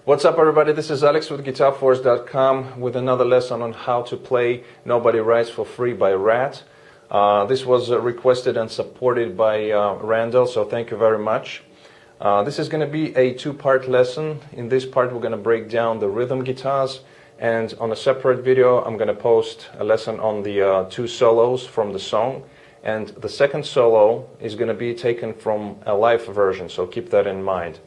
What's up, everybody? This is Alex with GuitarForce.com with another lesson on how to play Nobody Writes for Free by Ratt. This was requested and supported by Randall, so thank you very much. This is going to be a two-part lesson. In this part, we're going to break down the rhythm guitars, and on a separate video, I'm going to post a lesson on the two solos from the song. And the second solo is going to be taken from a live version, so keep that in mind.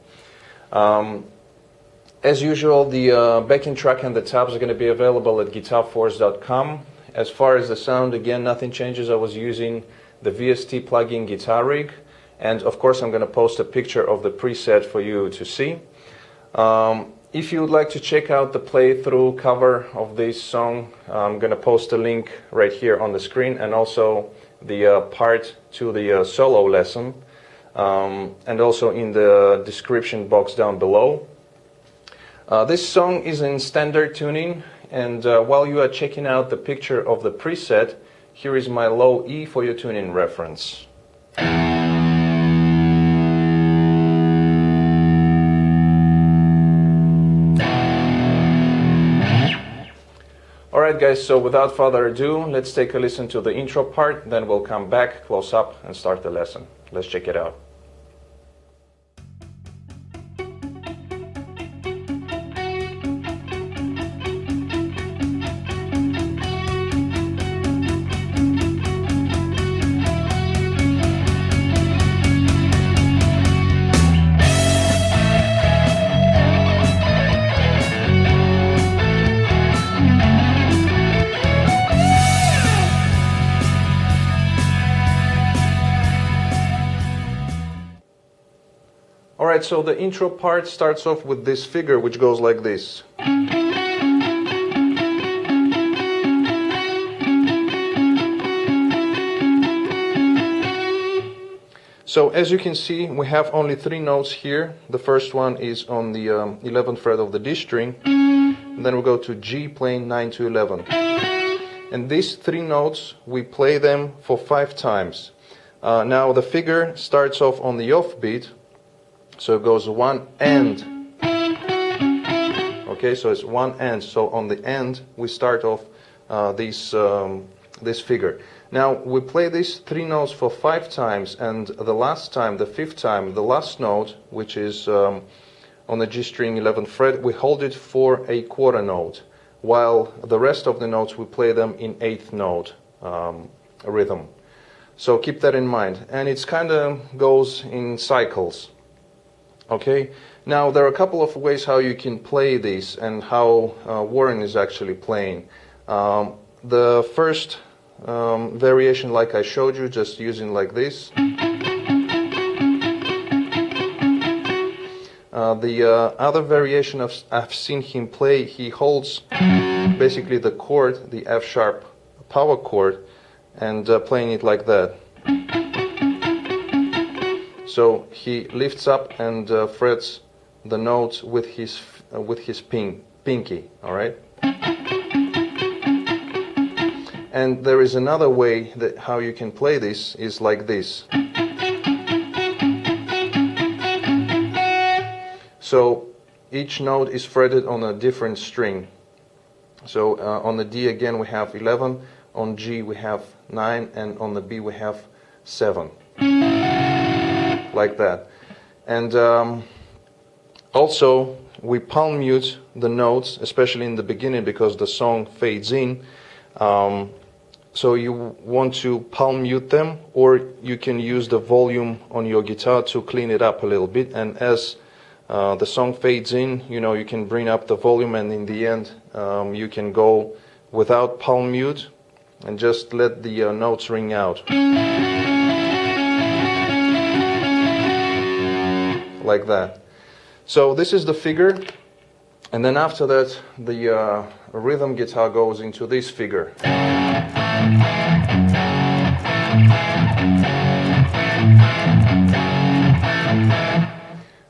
As usual, the backing track and the tabs are going to be available at GuitarForce.com. As far as the sound, again, nothing changes. I was using the VST plugin Guitar Rig, and of course I'm going to post a picture of the preset for you to see. If you would like to check out the playthrough cover of this song, I'm going to post a link right here on the screen, and also the part to the solo lesson, and also in the description box down below. This song is in standard tuning, and while you are checking out the picture of the preset, here is my low E for your tuning reference. Alright guys, so without further ado, let's take a listen to the intro part, then we'll come back, close up, and start the lesson. Let's check it out. Alright, so the intro part starts off with this figure which goes like this. So as you can see, we have only three notes here. The first one is on the 11th fret of the D string, and then we go to G, playing 9 to 11. And these three notes, we play them for 5 times. Now the figure starts off on the off beat. So it goes one and. Okay, so it's one and. So on the end, we start off this figure. Now we play these three notes for 5 times, and the last time, the 5th time, the last note, which is on the G string 11th fret, we hold it for a quarter note, while the rest of the notes we play them in 8th note rhythm. So keep that in mind, and it's kind of goes in cycles. Okay, now there are a couple of ways how you can play this and how Warren is actually playing. The first variation, like I showed you, just using like this. The other variation I've seen him play, he holds basically the chord, the F sharp power chord, and playing it like that. So he lifts up and frets the notes with his pinky, all right? And there is another way that how you can play this is like this. So each note is fretted on a different string. So on the D again we have 11, on G we have 9, and on the B we have 7. Like that. And also we palm mute the notes, especially in the beginning, because the song fades in. So you want to palm mute them, or you can use the volume on your guitar to clean it up a little bit, and as the song fades in, you know, you can bring up the volume, and in the end you can go without palm mute and just let the notes ring out. Like that. So this is the figure, and then after that the rhythm guitar goes into this figure,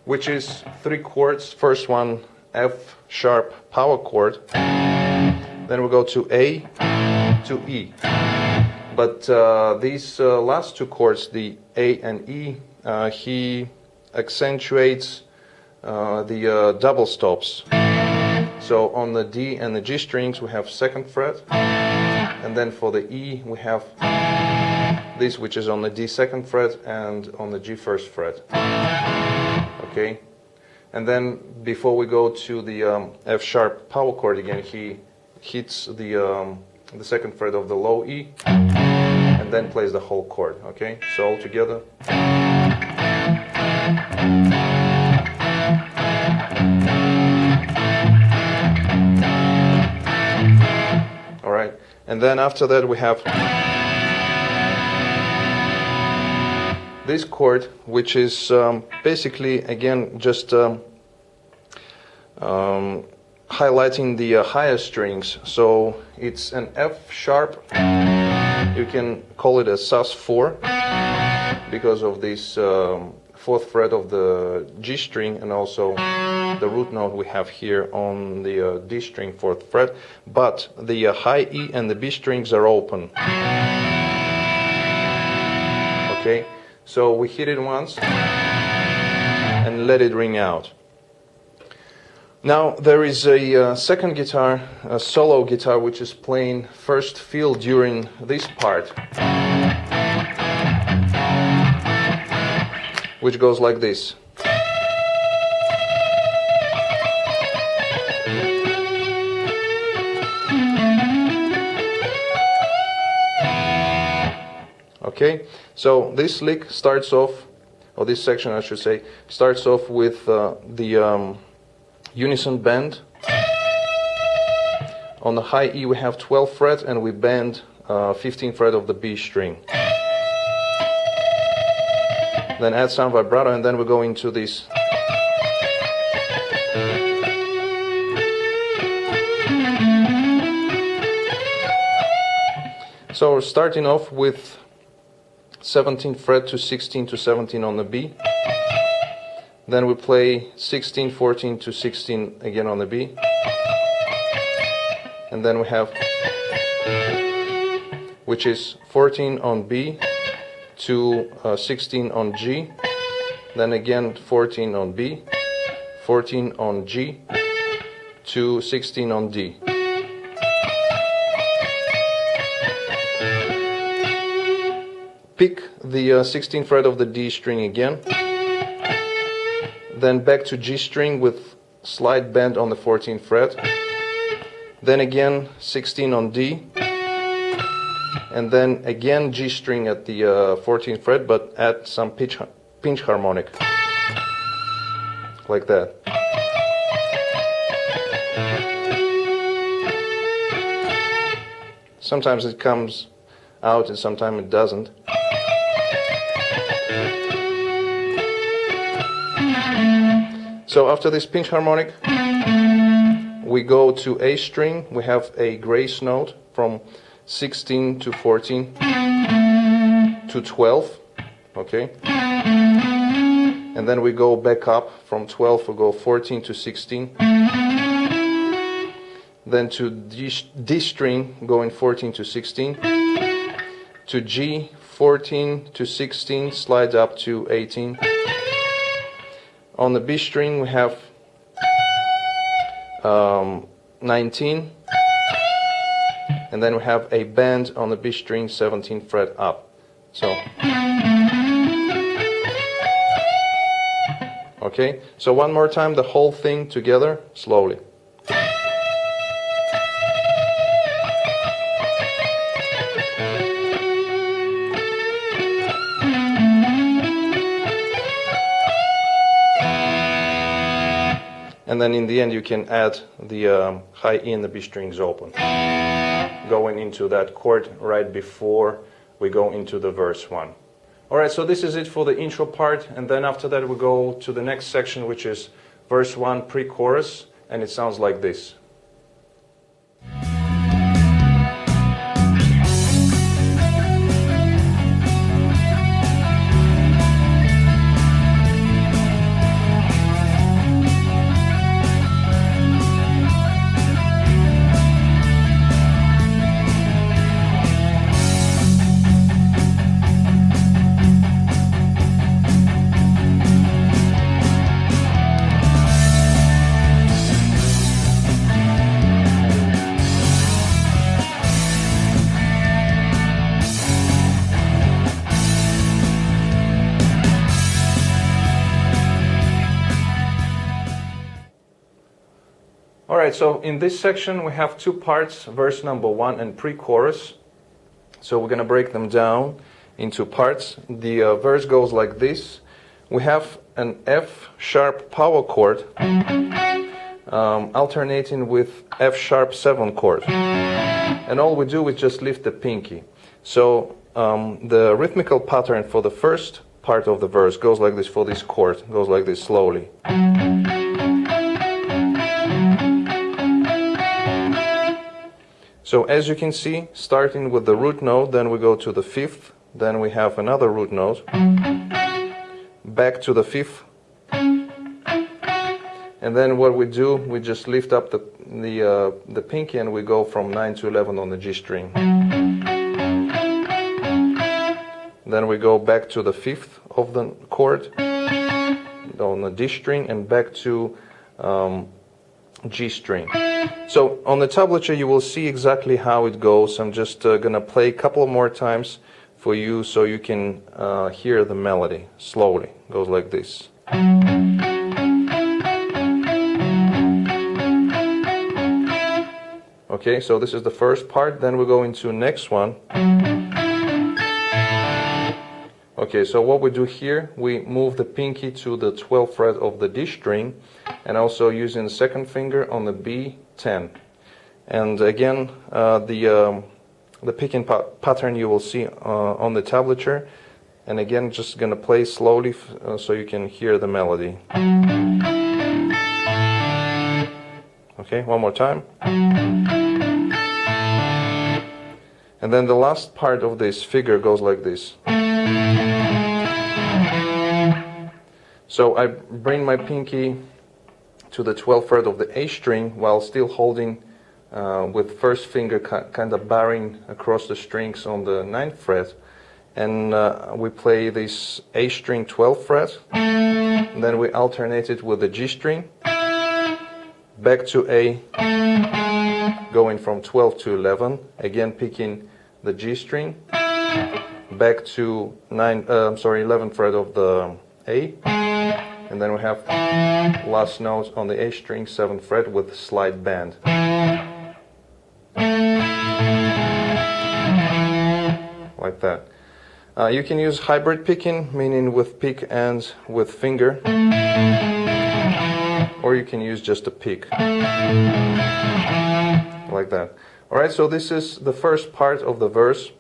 which is 3 chords. First one, F sharp power chord, then we go to A to E, but these last 2 chords, the A and E, he accentuates the double stops. So on the D and the G strings we have 2nd fret, and then for the E we have this, which is on the D 2nd fret and on the G 1st fret. Okay, and then before we go to the F sharp power chord again, he hits the 2nd fret of the low E and then plays the whole chord. Okay, so all together. All right, and then after that we have this chord, which is basically again just highlighting the higher strings. So it's an F sharp. You can call it a sus4 because of this 4th fret of the G string and also the root note we have here on the D string 4th fret. But the high E and the B strings are open. Okay, so we hit it once and let it ring out. Now there is a second guitar, a solo guitar, which is playing first feel during this part, which goes like this. Okay, so this lick starts off, or this section I should say, starts off with the unison bend. On the high E we have 12th fret and we bend 15th fret of the B string. Then add some vibrato and then we go into this. So we're starting off with 17th fret to 16 to 17 on the B. Then we play 16, 14 to 16 again on the B. And then we have, which is 14 on B to 16 on G. Then again 14 on B, 14 on G to 16 on D. Pick the 16th fret of the D string again. Then back to G string with slight bend on the 14th fret. Then again 16 on D. And then again G string at the 14th fret, but add some pinch harmonic. Like that. Sometimes it comes out and sometimes it doesn't. So after this pinch harmonic, we go to A string. We have a grace note from 16 to 14 to 12, okay? And then we go back up from 12, we go 14 to 16. Then to D string, going 14 to 16. To G, 14 to 16, slide up to 18. On the B string we have 19, and then we have a bend on the B string 17th fret up. So, okay, so one more time the whole thing together, slowly. And then in the end you can add the high E and the B strings open, going into that chord right before we go into the verse 1. Alright, so this is it for the intro part, and then after that we go to the next section, which is verse 1 pre-chorus, and it sounds like this. Alright, so in this section we have two parts, verse number 1 and pre-chorus. So we're going to break them down into parts. The verse goes like this. We have an F sharp power chord alternating with F sharp 7 chord. And all we do is just lift the pinky. So the rhythmical pattern for the first part of the verse goes like this for this chord, goes like this slowly. So as you can see, starting with the root note, then we go to the 5th, then we have another root note, back to the 5th, and then what we do, we just lift up the pinky and we go from 9 to 11 on the G string. Then we go back to the 5th of the chord on the D string and back to G string. So on the tablature you will see exactly how it goes. I'm just gonna play a couple more times for you so you can hear the melody slowly. It goes like this. Okay, so this is the first part, then we go into next one. Okay, so what we do here, we move the pinky to the 12th fret of the D string and also using the second finger on the B10. And again, the picking pattern you will see on the tablature. And again, just gonna play slowly so you can hear the melody. Okay, one more time. And then the last part of this figure goes like this. So I bring my pinky to the 12th fret of the A string while still holding with first finger kind of barring across the strings on the 9th fret. And we play this A string 12th fret. And then we alternate it with the G string. Back to A, going from 12 to 11. Again picking the G string. Back to 11th fret of the A. And then we have last note on the A string, 7th fret with slide bend. Like that. You can use hybrid picking, meaning with pick and with finger. Or you can use just a pick. Like that. Alright, so this is the first part of the verse.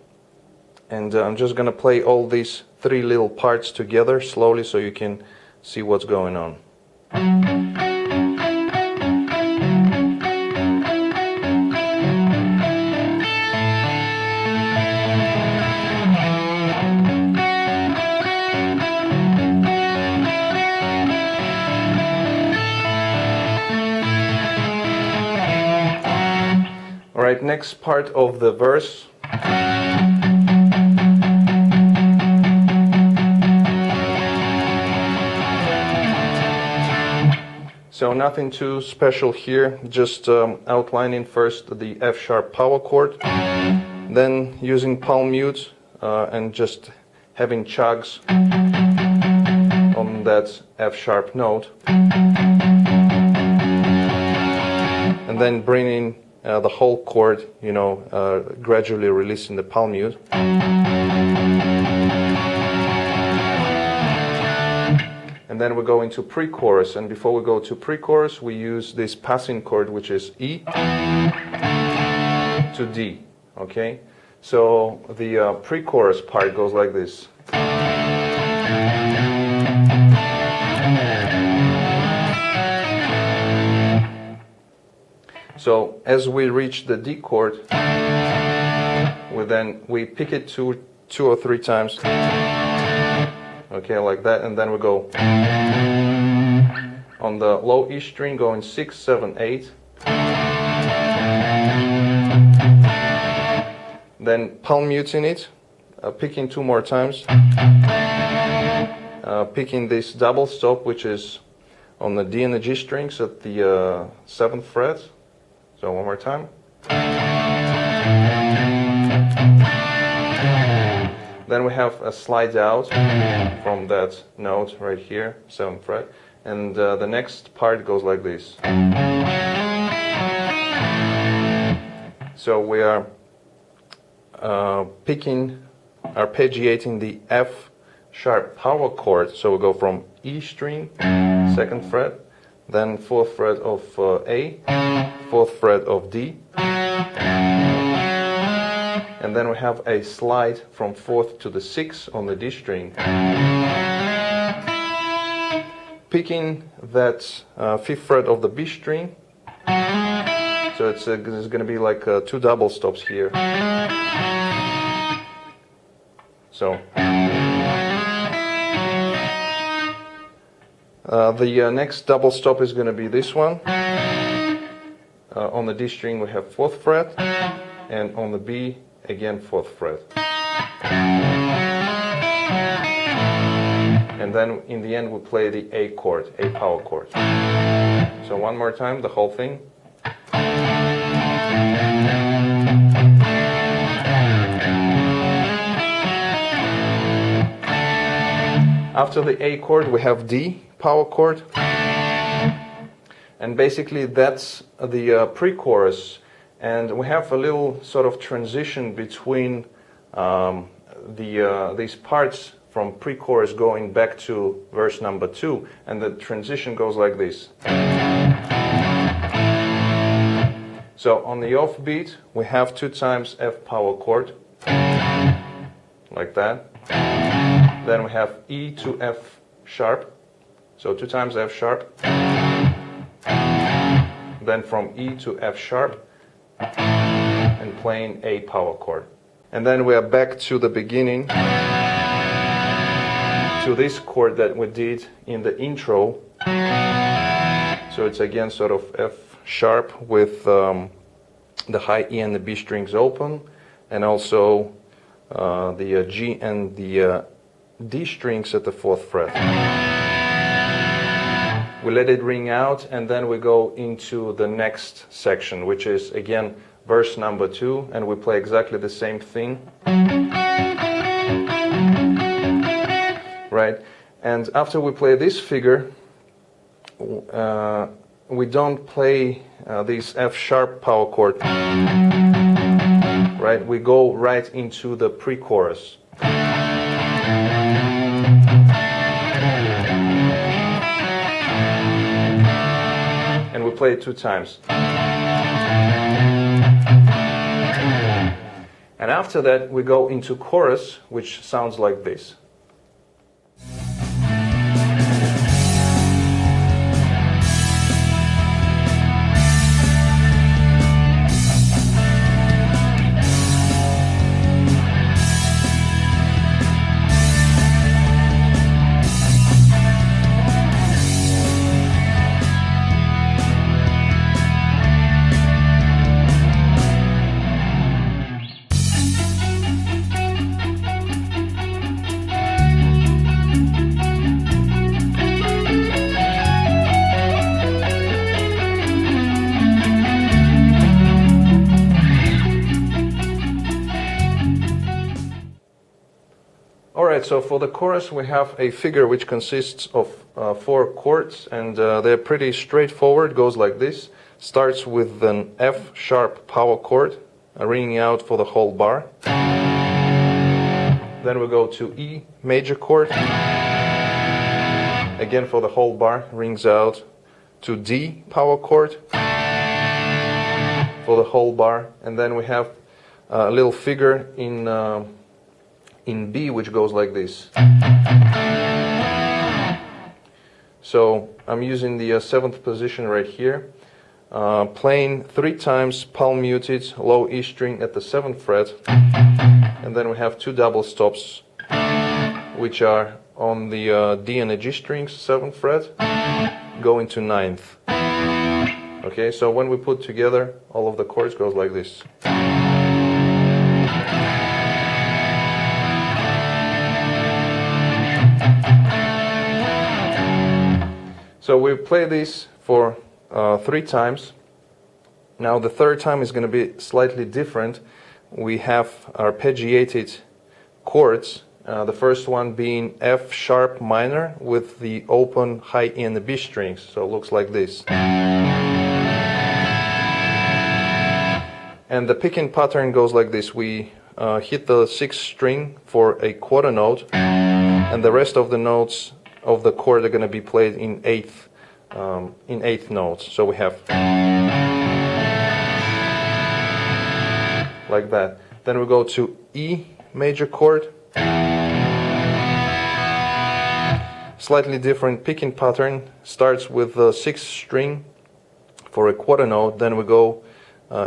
And I'm just going to play all these three little parts together slowly so you can see what's going on. Alright, next part of the verse. So nothing too special here, just outlining first the F sharp power chord, then using palm mute and just having chugs on that F sharp note, and then bringing the whole chord, gradually releasing the palm mute. And then we go into pre-chorus, and before we go to pre-chorus, we use this passing chord, which is E to D. Okay, so the pre-chorus part goes like this. So as we reach the D chord, we pick it two or three times. Okay, like that, and then we go on the low E string, going 6, 7, 8. Then palm muting it, picking two more times, picking this double stop, which is on the D and the G strings at the 7th fret. So one more time. Then we have a slide out from that note right here, 7th fret, and the next part goes like this. So we are arpeggiating the F sharp power chord. So we go from E string, 2nd fret, then 4th fret of A, 4th fret of D, and then we have a slide from 4th to the 6th on the D string. Picking that 5th fret of the B string, so it's going to be like 2 double stops here. So the next double stop is going to be this one. On the D string we have 4th fret, and on the B again 4th fret. And then in the end we play the A chord, A power chord. So one more time, the whole thing. After the A chord we have D power chord, and basically that's the pre-chorus, and we have a little sort of transition between these parts from pre-chorus going back to verse number 2, and the transition goes like this. So on the off beat we have 2 times F power chord, like that. Then we have E to F sharp, so 2 times F sharp. Then from E to F sharp, and playing A power chord. And then we are back to the beginning, to this chord that we did in the intro. So it's again sort of F sharp with the high E and the B strings open, and also the G and the D strings at the 4th fret. We let it ring out, and then we go into the next section, which is again verse number 2, and we play exactly the same thing. Right? And after we play this figure, we don't play this F sharp power chord. Right? We go right into the pre-chorus. And we play it 2 times. And after that we go into chorus, which sounds like this. Alright, so for the chorus we have a figure which consists of 4 chords, and they're pretty straightforward. Goes like this. Starts with an F sharp power chord, ringing out for the whole bar. Then we go to E major chord, again for the whole bar, rings out to D power chord for the whole bar, and then we have a little figure in B, which goes like this. So I'm using the 7th position right here, playing 3 times palm muted low E string at the 7th fret, and then we have 2 double stops, which are on the D and the G strings, 7th fret, going to 9th. Okay, so when we put together all of the chords goes like this. So we play this for 3 times. Now the 3rd time is going to be slightly different. We have arpeggiated chords. The first one being F sharp minor with the open high E and the B strings. So it looks like this. And the picking pattern goes like this. We hit the 6th string for a quarter note, and the rest of the notes of the chord are going to be played in eighth notes. So we have like that. Then we go to E major chord. Slightly different picking pattern. Starts with the 6th string for a quarter note. Then we go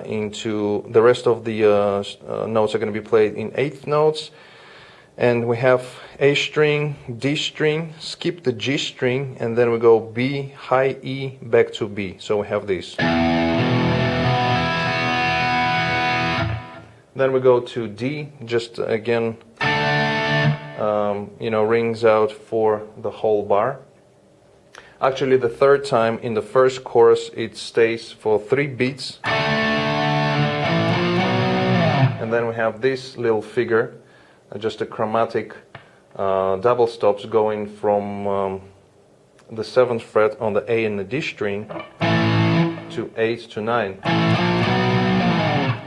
into the rest of the notes are going to be played in eighth notes. And we have A string, D string, skip the G string, and then we go B, high E, back to B. So we have this. Then we go to D, just again, rings out for the whole bar. Actually, the third time in the first chorus, it stays for 3 beats. And then we have this little figure, just a chromatic double stops going from the 7th fret on the A and the D string to 8 to 9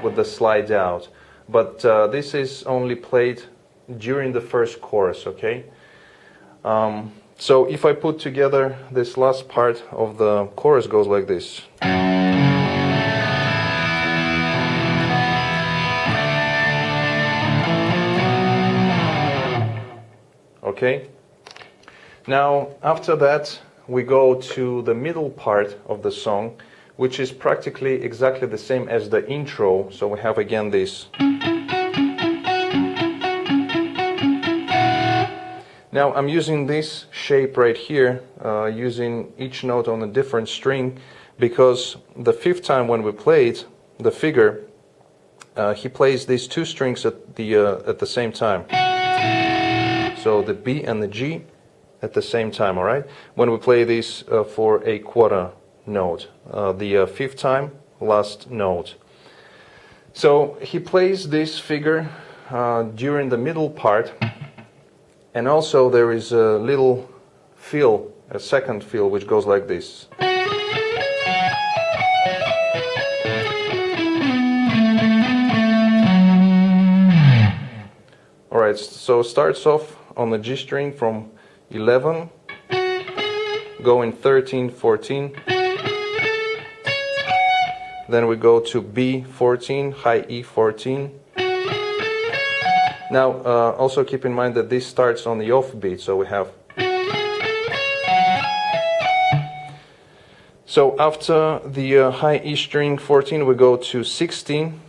with the slide out. But this is only played during the first chorus, okay? So if I put together this last part of the chorus, goes like this. Okay? Now, after that, we go to the middle part of the song, which is practically exactly the same as the intro. So we have again this. Now I'm using this shape right here, using each note on a different string, because the 5th time when we played the figure, he plays these 2 strings at the same time. So the B and the G at the same time, all right? When we play this for a quarter note, the 5th time, last note. So he plays this figure during the middle part, and also there is a little fill, a second fill, which goes like this. All right, so it starts off on the G string from 11, going 13, 14. Then we go to B 14, high E 14. Now, also keep in mind that this starts on the off beat, so we have. So after the high E string 14, we go to 16,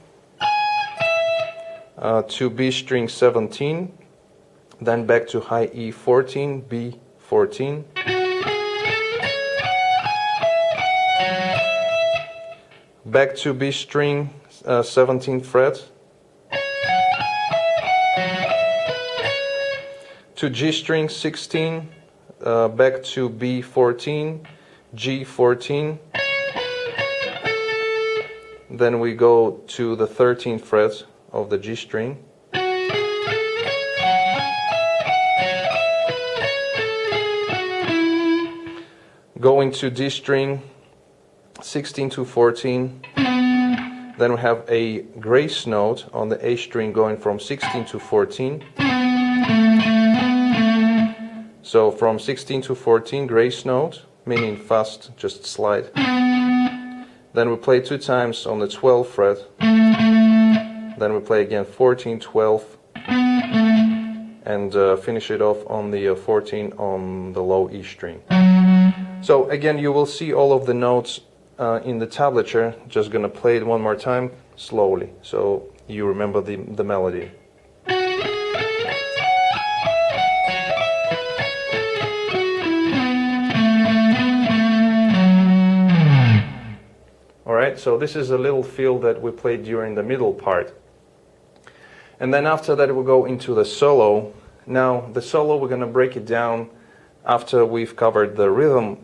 to B string 17, then back to high E 14, B 14. Back to B string 17th fret, to G string 16, back to B 14, G 14, then we go to the 13th fret of the G string, going to D string 16 to 14, then we have a grace note on the A string going from 16 to 14. So from 16 to 14, grace note, meaning fast, just slide. Then we play 2 times on the 12th fret. Then we play again 14, 12, and finish it off on the 14 on the low E string. So again, you will see all of the notes in the tablature. Just gonna play it one more time slowly, so you remember the melody. Alright, so this is a little fill that we played during the middle part. And then after that we'll go into the solo. Now the solo, we're gonna break it down after we've covered the rhythm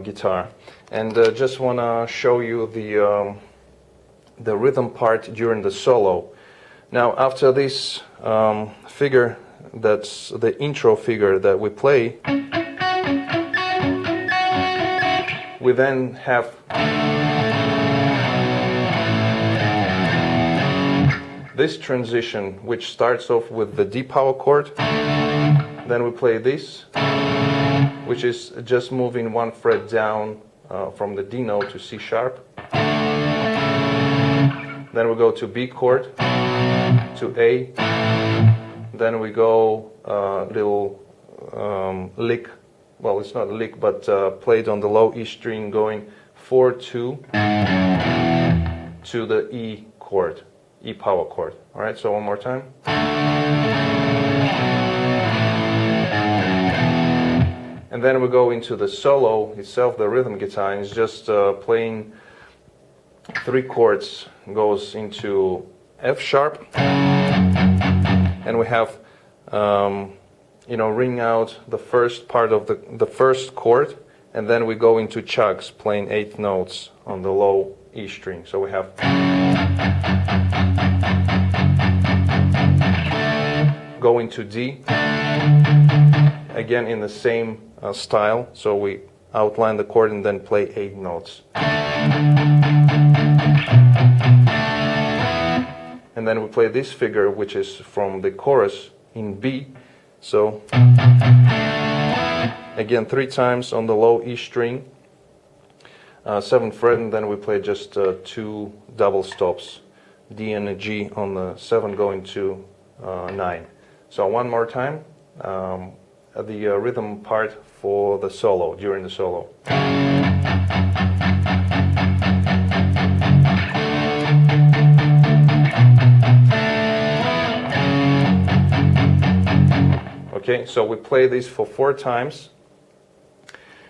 guitar. And just wanna show you the rhythm part during the solo. Now after this figure, that's the intro figure that we play, we then have this transition, which starts off with the D power chord, then we play this, which is just moving one fret down from the D note to C sharp. Then we go to B chord, to A, then we go little lick, well, it's not a lick, but played on the low E string, going 4-2 to the E chord, E power chord. All right, so one more time. And then we go into the solo itself, the rhythm guitar, and it's just playing 3 chords, goes into F sharp, and we have ring out the first part of the first chord, and then we go into chugs, playing 8 notes on the low E string. So we have go into D, again in the same style, so we outline the chord and then play 8 notes. And then we play this figure, which is from the chorus in B. So again 3 times on the low E string, 7th fret, and then we play just 2 double stops, D and a G on the 7 going to 9. So one more time, the rhythm part for the solo, during the solo. Okay, so we play this for 4 times,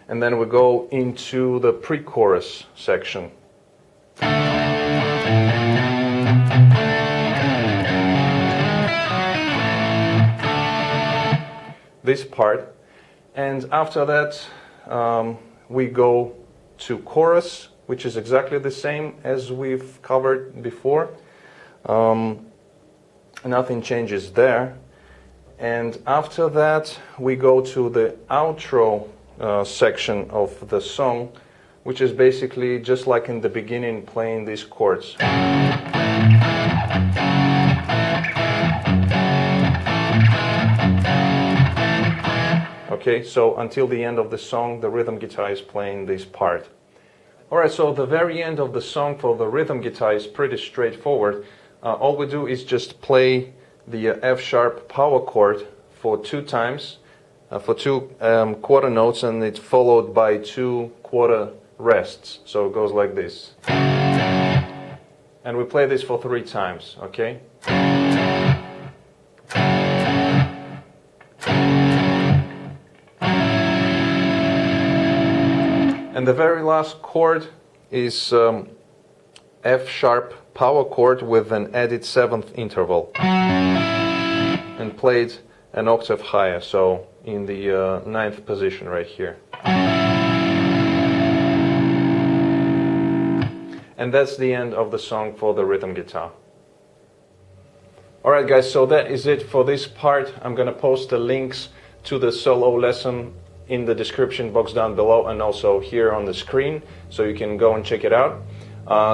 and then we go into the pre-chorus section. This part, and after that we go to chorus, which is exactly the same as we've covered before. Nothing changes there. And after that we go to the outro section of the song, which is basically just like in the beginning, playing these chords. Okay, so until the end of the song, the rhythm guitar is playing this part. Alright, so the very end of the song for the rhythm guitar is pretty straightforward. All we do is just play the F sharp power chord for 2 times, for 2 quarter notes, and it's followed by 2 quarter rests. So it goes like this. And we play this for 3 times, okay? And the very last chord is F sharp power chord with an added 7th interval, and played an octave higher, so in the 9th position right here. And that's the end of the song for the rhythm guitar. Alright guys, so that is it for this part. I'm gonna post the links to the solo lesson in the description box down below, and also here on the screen, so you can go and check it out.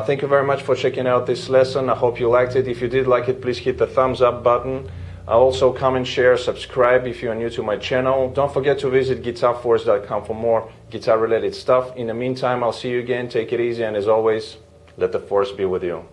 Thank you very much for checking out this lesson. I hope you liked it. If you did like it, please hit the thumbs up button. Also comment, share, subscribe if you are new to my channel. Don't forget to visit GuitarForce.com for more guitar related stuff. In the meantime, I'll see you again. Take it easy, and as always, let the force be with you.